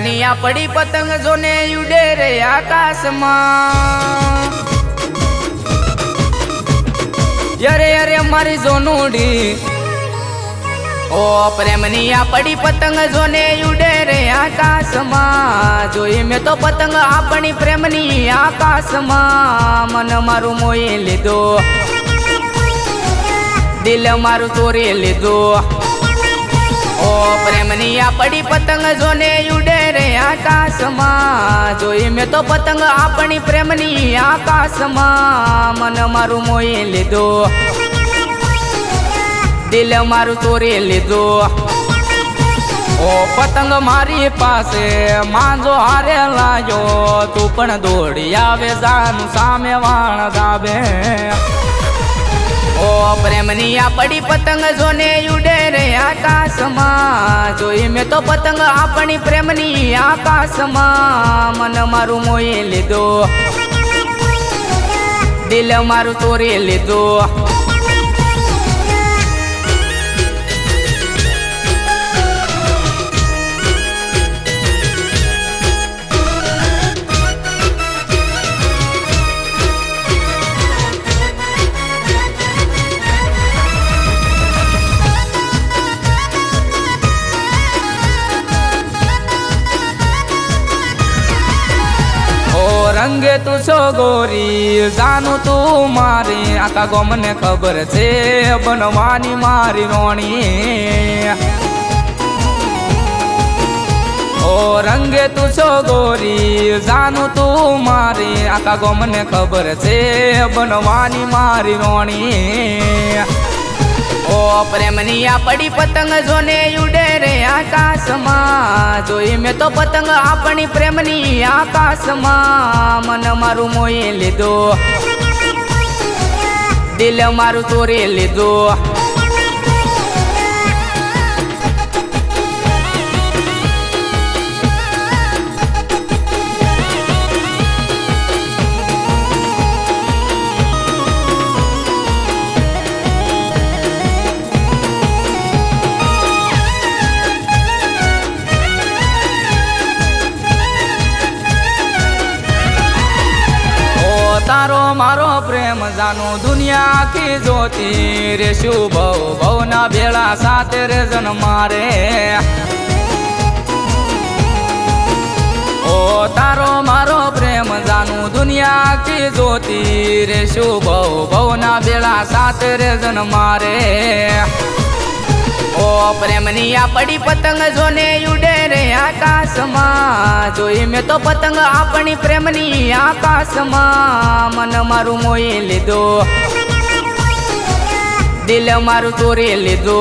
પ્રેમની આ પડી પતંગ જોને ઉડે રે આકાશમાં યરે યરે મારી જોનુડી ઓ પ્રેમની આ પડી પતંગ જોને ઉડે રે આકાશમાં જોઈ મેં તો પતંગ આપણી પ્રેમની આકાશમાં મન મારું મોઈ લીધો દિલ મારું ચોરી લીધો ઓ પ્રેમની આ પડી પતંગ જોને ઉડે રે આકાશમાં જોઈ મેં તો પતંગ આપણી પ્રેમની આકાશમાં મન મારું મોઈ લીધો દિલ મારું ચોરી લીધો ઓ પતંગ મારી પાસે માંજો હારે લાગ્યો તું પણ દોડી આવે જાનું સામે વાણ ગાવે ઓ પ્રેમની આ પડી પતંગ જોને ઉડે રે આકાશમાં જોઈ મેં તો પતંગ આપણી પ્રેમની આકાશમાં મન મારું મોઈ લીધો દિલ મારું ચોરી લીધો रंगे तू छो गोरी जानू तू मारी आका गोमने खबर छे बनवानी मारी रोणी ओ रंगे तू छो गोरी जानू तू मारी आका गोमने खबर छे बनवानी मारी रोणी ओ प्रेमनी आ पड़ी पतंग जोने उडे रे आकाशમાં જોઈ મેં તો પતંગ આપણી પ્રેમની આકાશમાં મન મારું મોઈ લીધો દિલ મારું ચોરી લીધો तारो मारो प्रेम जानो दुनिया की ज्योति रे शुभ भवना भेड़ा साथे रे जन मारे ओ तारो मारो प्रेम जानो दुनिया की ज्योति रे शुभ भवना भेड़ा साथे रे जन मारे ओ प्रेमनी आ पड़ी पतंग जोने उडे रे आकाशમાં જોઈ મેં તો પતંગ આપણી પ્રેમની આકાશમાં મન મારું મોઈ લીધો દિલ મારું ચોરી લીધો